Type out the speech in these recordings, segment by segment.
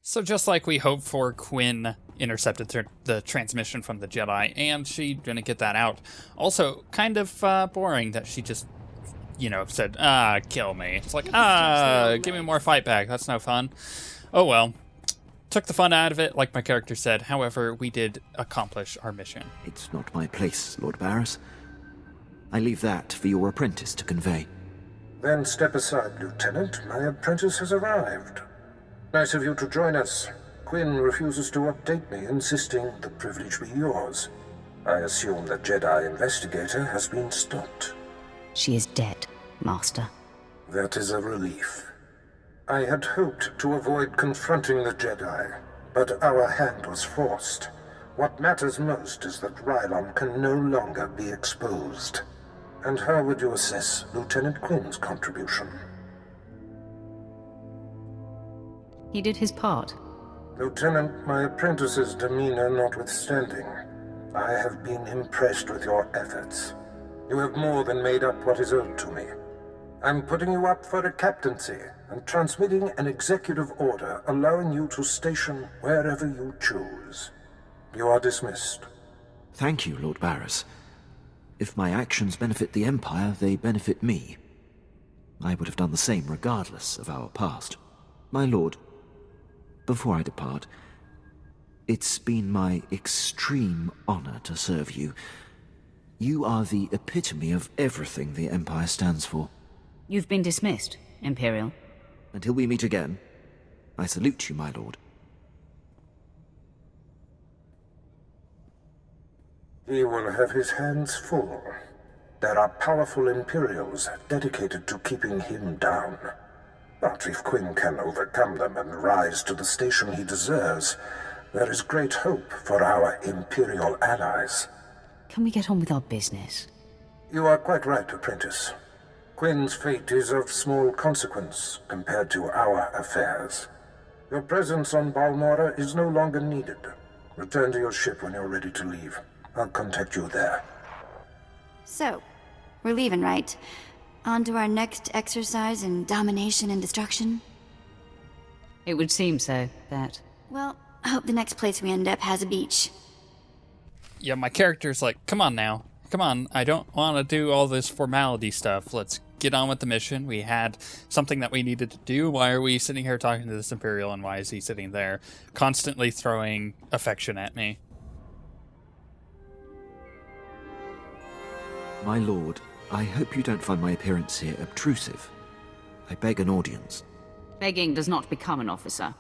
So just like we hoped for, Quinn intercepted the transmission from the Jedi, and she didn't get that out. Also, kind of boring that she just, said, kill me. It's like, give me more fight back. That's no fun. Oh well. Took the fun out of it, like my character said. However, we did accomplish our mission. It's not my place, Lord Barris. I leave that for your apprentice to convey. Then step aside, Lieutenant. My apprentice has arrived. Nice of you to join us. Quinn refuses to update me, insisting the privilege be yours. I assume the Jedi investigator has been stopped. She is dead, Master. That is a relief. I had hoped to avoid confronting the Jedi, but our hand was forced. What matters most is that Rylon can no longer be exposed. And how would you assess Lieutenant Quinn's contribution? He did his part. Lieutenant, my apprentice's demeanor notwithstanding, I have been impressed with your efforts. You have more than made up what is owed to me. I'm putting you up for a captaincy and transmitting an executive order allowing you to station wherever you choose. You are dismissed. Thank you, Lord Barris. If my actions benefit the Empire, they benefit me. I would have done the same regardless of our past. My lord, before I depart, it's been my extreme honor to serve you. You are the epitome of everything the Empire stands for. You've been dismissed, Imperial. Until we meet again, I salute you, my lord. He will have his hands full. There are powerful Imperials dedicated to keeping him down. But if Quinn can overcome them and rise to the station he deserves, there is great hope for our Imperial allies. Can we get on with our business? You are quite right, apprentice. Quinn's fate is of small consequence compared to our affairs. Your presence on Balmorra is no longer needed. Return to your ship when you're ready to leave. I'll contact you there. So, we're leaving, right? On to our next exercise in domination and destruction? It would seem so, Vet. Well, I hope the next place we end up has a beach. Yeah, my character's like, come on now. Come on, I don't want to do all this formality stuff. Let's get on with the mission. We had something that we needed to do. Why are we sitting here talking to this Imperial, and why is he sitting there constantly throwing affection at me? My lord, I hope you don't find my appearance here obtrusive. I beg an audience. Begging does not become an officer.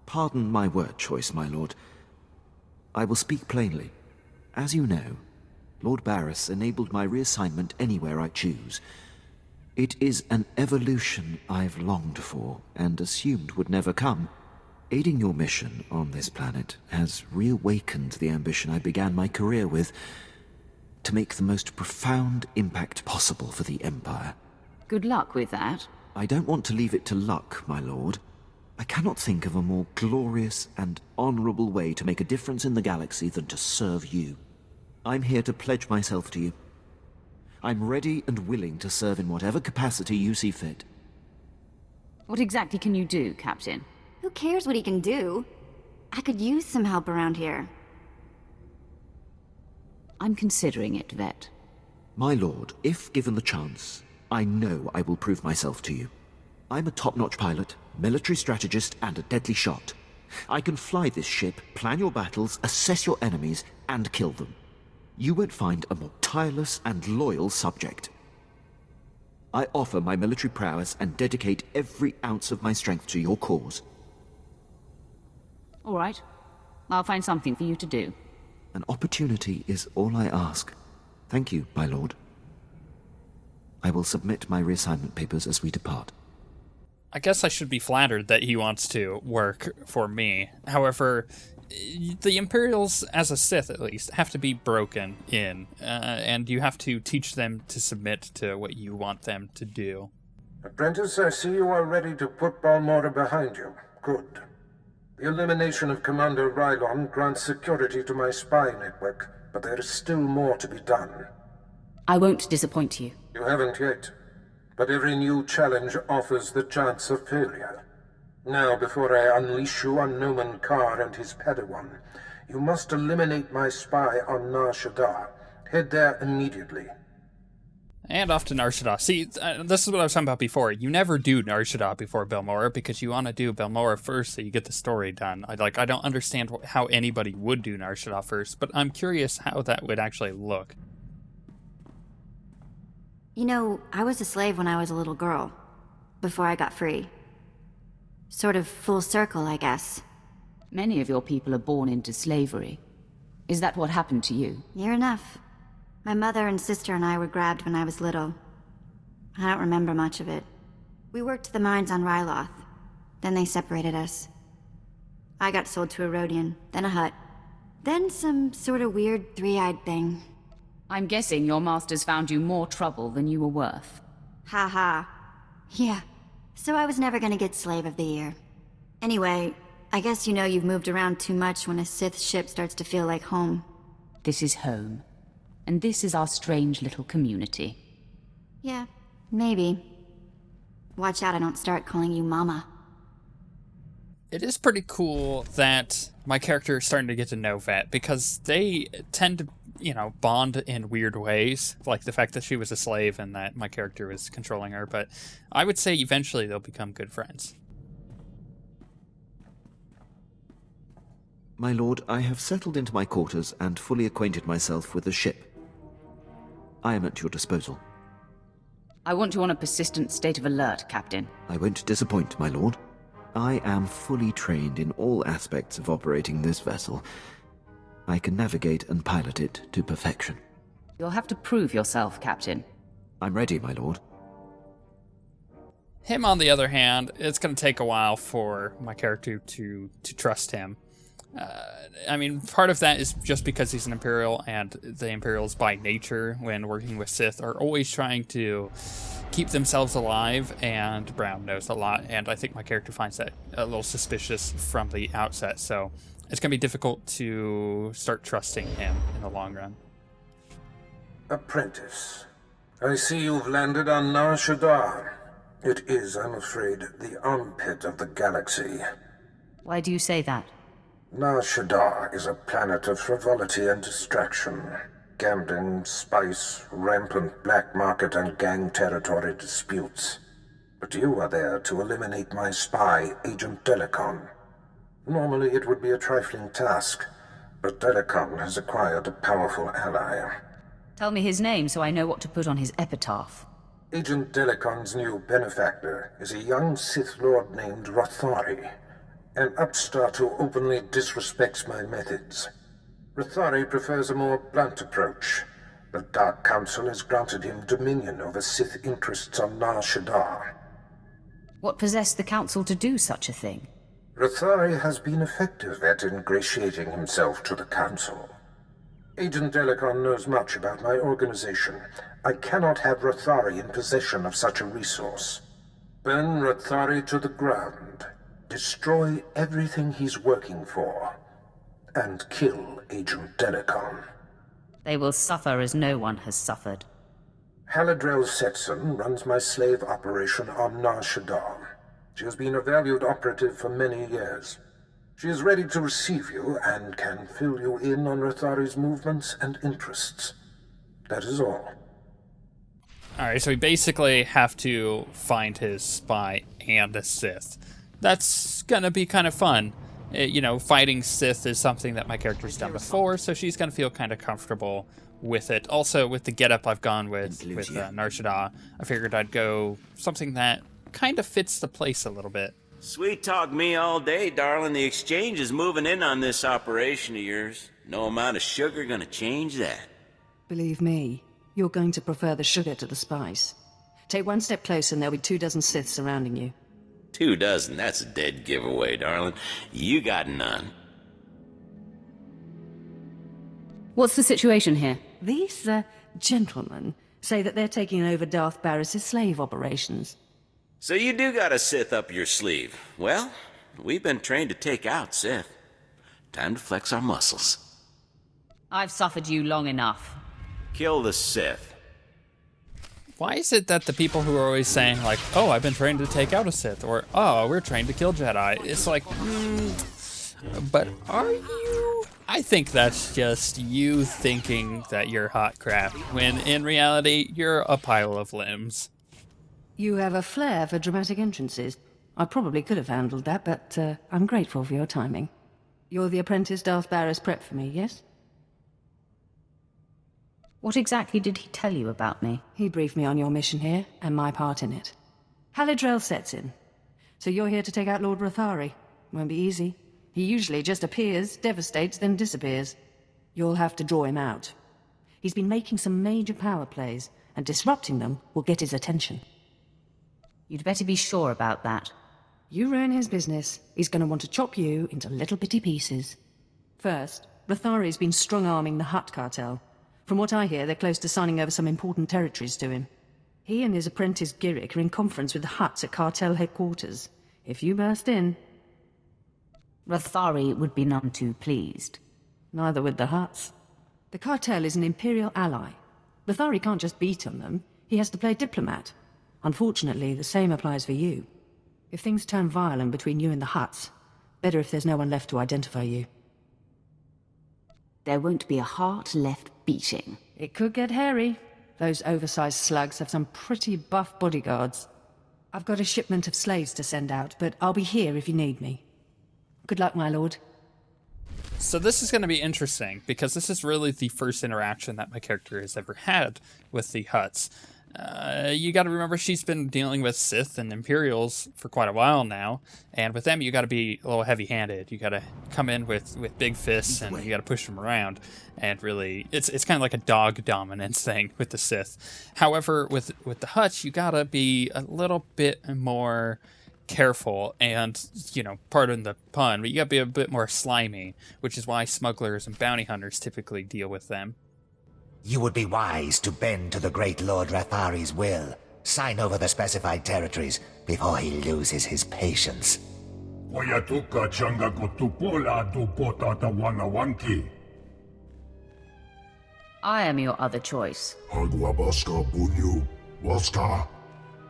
Pardon my word choice, my lord. I will speak plainly. As you know, Lord Barris enabled my reassignment anywhere I choose. It is an evolution I've longed for and assumed would never come. Aiding your mission on this planet has reawakened the ambition I began my career with, to make the most profound impact possible for the Empire. Good luck with that. I don't want to leave it to luck, my lord. I cannot think of a more glorious and honorable way to make a difference in the galaxy than to serve you. I'm here to pledge myself to you. I'm ready and willing to serve in whatever capacity you see fit. What exactly can you do, Captain? Who cares what he can do? I could use some help around here. I'm considering it, Vet. My lord, if given the chance, I know I will prove myself to you. I'm a top-notch pilot, military strategist, and a deadly shot. I can fly this ship, plan your battles, assess your enemies, and kill them. You won't find a more tireless and loyal subject. I offer my military prowess and dedicate every ounce of my strength to your cause. All right. I'll find something for you to do. An opportunity is all I ask. Thank you, my lord. I will submit my reassignment papers as we depart. I guess I should be flattered that he wants to work for me. However, the Imperials, as a Sith at least, have to be broken in, and you have to teach them to submit to what you want them to do. Apprentice, I see you are ready to put Balmorra behind you. Good. The elimination of Commander Rylon grants security to my spy network, but there is still more to be done. I won't disappoint you. You haven't yet. but every new challenge offers the chance of failure. Now, before I unleash you on Noman Carr and his Padawan, you must eliminate my spy on Nar Shaddaa. Head there immediately. And off to Nar Shaddaa. See, this is what I was talking about before. You never do Nar Shaddaa before Balmorra because you want to do Balmorra first so you get the story done. I don't understand how anybody would do Nar Shaddaa first, but I'm curious how that would actually look. You know, I was a slave when I was a little girl, before I got free. Sort of full circle, I guess. Many of your people are born into slavery. Is that what happened to you? Near enough. My mother and sister and I were grabbed when I was little. I don't remember much of it. We worked the mines on Ryloth. Then they separated us. I got sold to a Rhodian, then a Hutt. Then some sort of weird three-eyed thing. I'm guessing your masters found you more trouble than you were worth. Ha ha. Yeah. So I was never gonna get Slave of the Year. Anyway, I guess you know you've moved around too much when a Sith ship starts to feel like home. This is home. And this is our strange little community. Yeah, maybe. Watch out I don't start calling you Mama. It is pretty cool that my character is starting to get to know Vet, because they tend to, bond in weird ways, like the fact that she was a slave and that my character was controlling her, but I would say eventually they'll become good friends. My lord, I have settled into my quarters and fully acquainted myself with the ship. I am at your disposal. I want you on a persistent state of alert, Captain. I won't disappoint, my lord. I am fully trained in all aspects of operating this vessel. I can navigate and pilot it to perfection. You'll have to prove yourself, Captain. I'm ready, my lord. Him, on the other hand, it's going to take a while for my character to trust him. Part of that is just because he's an Imperial, and the Imperials by nature, when working with Sith, are always trying to keep themselves alive, and Brown knows a lot, and I think my character finds that a little suspicious from the outset, so it's going to be difficult to start trusting him in the long run. Apprentice, I see you've landed on Nar Shaddaa. It is, I'm afraid, the armpit of the galaxy. Why do you say that? Nar Shaddaa is a planet of frivolity and distraction. Gambling, spice, rampant black market and gang territory disputes. But you are there to eliminate my spy, Agent Delicon. Normally it would be a trifling task, but Delicon has acquired a powerful ally. Tell me his name so I know what to put on his epitaph. Agent Delicon's new benefactor is a young Sith Lord named Rothari, an upstart who openly disrespects my methods. Rothari prefers a more blunt approach. The Dark Council has granted him dominion over Sith interests on Nar Shaddaa. What possessed the Council to do such a thing? Rothari has been effective at ingratiating himself to the Council. Agent Delicon knows much about my organization. I cannot have Rothari in possession of such a resource. Burn Rothari to the ground. Destroy everything he's working for. And kill Agent Delicon. They will suffer as no one has suffered. Haladrel Setson runs my slave operation on Nar Shaddaa. She has been a valued operative for many years. She is ready to receive you and can fill you in on Rothari's movements and interests. That is all. Alright, so we basically have to find his spy and a Sith. That's gonna be kind of fun. Fighting Sith is something that my character's done before, so she's gonna feel kind of comfortable with it. Also, with the getup I've gone with Nar Shaddaa, I figured I'd go something that kind of fits the place a little bit. Sweet talk me all day, darling. The exchange is moving in on this operation of yours. No amount of sugar gonna change that. Believe me, you're going to prefer the sugar to the spice. Take one step closer and there'll be 24 Siths surrounding you. 24? That's a dead giveaway, darling. You got none. What's the situation here? These, gentlemen say that they're taking over Darth Barris's slave operations. So you do got a Sith up your sleeve. Well, we've been trained to take out Sith. Time to flex our muscles. I've suffered you long enough. Kill the Sith. Why is it that the people who are always saying, like, oh, I've been trained to take out a Sith, or, oh, we're trained to kill Jedi, it's like, but are you? I think that's just you thinking that you're hot crap, when in reality, you're a pile of limbs. You have a flair for dramatic entrances. I probably could have handled that, but I'm grateful for your timing. You're the apprentice Darth Barris prepped for me, yes? What exactly did he tell you about me? He briefed me on your mission here, and my part in it. Haladrel sets in. So you're here to take out Lord Rathari. Won't be easy. He usually just appears, devastates, then disappears. You'll have to draw him out. He's been making some major power plays, and disrupting them will get his attention. You'd better be sure about that. You ruin his business, he's going to want to chop you into little bitty pieces. First, Rathari's been strong-arming the Hutt cartel. From what I hear, they're close to signing over some important territories to him. He and his apprentice Girick are in conference with the Hutts at cartel headquarters. If you burst in... Rathari would be none too pleased. Neither would the Hutts. The cartel is an Imperial ally. Rathari can't just beat on them, he has to play diplomat. Unfortunately, the same applies for you. If things turn violent between you and the Hutts, better if there's no one left to identify you. There won't be a heart left beating. It could get hairy. Those oversized slugs have some pretty buff bodyguards. I've got a shipment of slaves to send out, but I'll be here if you need me. Good luck, my lord. So this is going to be interesting, because this is really the first interaction that my character has ever had with the Hutts. You got to remember she's been dealing with Sith and Imperials for quite a while now, and with them you got to be a little heavy-handed. You got to come in with big fists, and you got to push them around. And really, it's kind of like a dog dominance thing with the Sith. However, with the Hutts, you got to be a little bit more careful, and, you know, pardon the pun, but you got to be a bit more slimy, which is why smugglers and bounty hunters typically deal with them. You would be wise to bend to the great Lord Rathari's will. Sign over the specified territories before he loses his patience. I am your other choice.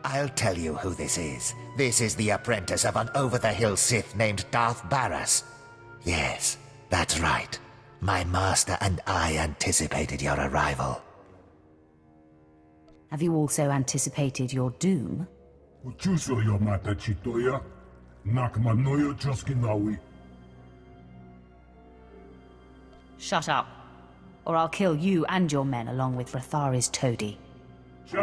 I'll tell you who this is. This is the apprentice of an over-the-hill Sith named Darth Barris. Yes, that's right. My master and I anticipated your arrival. Have you also anticipated your doom? Shut up, or I'll kill you and your men along with Rathari's toady. I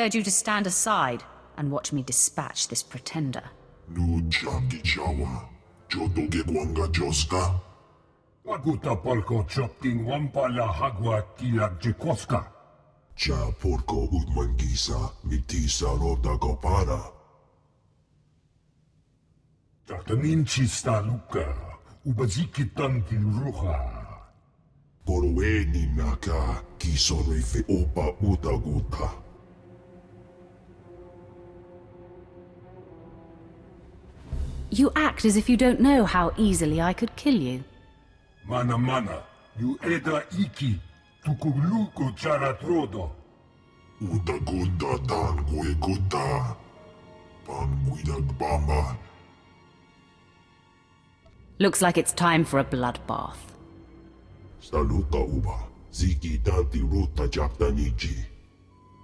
urge you to stand aside and watch me dispatch this pretender. You act as if you don't know how easily I could kill you. Mana, you eda iki, tukuluko charatrodo. Utagunda dan gueguda, panguidagbama. Looks like it's time for a bloodbath. Saluta uba, ziki tanti ruta japtaniji.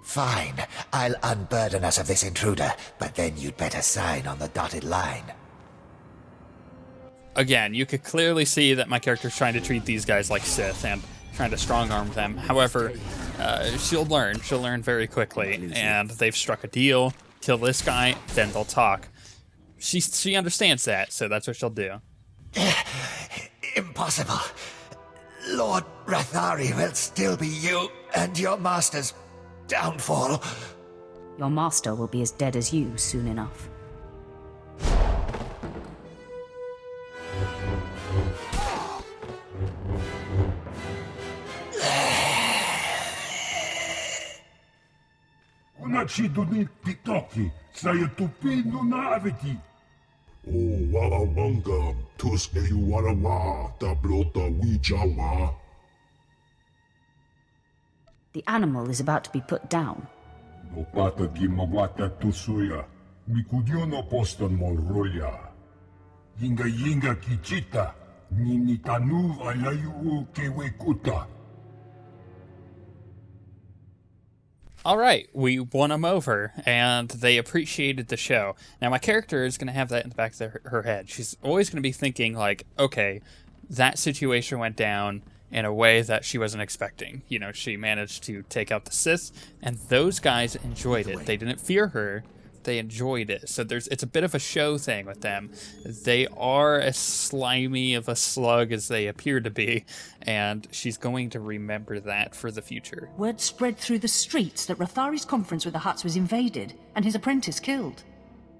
Fine, I'll unburden us of this intruder, but then you'd better sign on the dotted line. Again, you could clearly see that my character's trying to treat these guys like Sith and trying to strong-arm them. However, she'll learn. She'll learn very quickly, and they've struck a deal. Kill this guy, then they'll talk. She understands that, so that's what she'll do. Impossible. Lord Rathari will still be you and your master's downfall. Your master will be as dead as you soon enough. Chidunit Titoki, Sayatupino na aveti. Oh, wala wangam, tus eyuarawa, tablota wijawa. The animal is about to be put down. No pata gimawata tusuya, mikudyono postan molroya. Yinga yinga kichita, ninitanu alayu kewekuta. All right, we won them over, and they appreciated the show. Now, my character is going to have that in the back of her head. She's always going to be thinking, like, okay, that situation went down in a way that she wasn't expecting. You know, she managed to take out the Sith, and those guys enjoyed it. They didn't fear her. They enjoyed it. So it's a bit of a show thing with them. They are as slimy of a slug as they appear to be, and she's going to remember that for the future. Word spread through the streets that Rathari's conference with the Hutts was invaded, and his apprentice killed.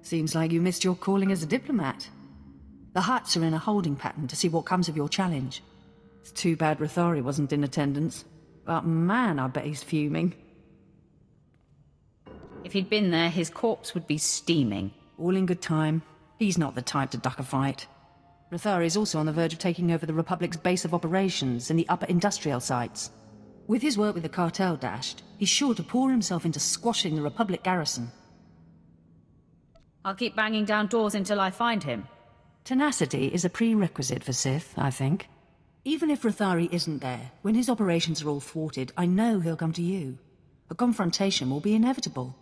Seems like you missed your calling as a diplomat. The Hutts are in a holding pattern to see what comes of your challenge. It's too bad Rathari wasn't in attendance. But man, I bet he's fuming. If he'd been there, his corpse would be steaming. All in good time. He's not the type to duck a fight. Rathari is also on the verge of taking over the Republic's base of operations in the upper industrial sites. With his work with the cartel dashed, he's sure to pour himself into squashing the Republic garrison. I'll keep banging down doors until I find him. Tenacity is a prerequisite for Sith, I think. Even if Rathari isn't there, when his operations are all thwarted, I know he'll come to you. A confrontation will be inevitable.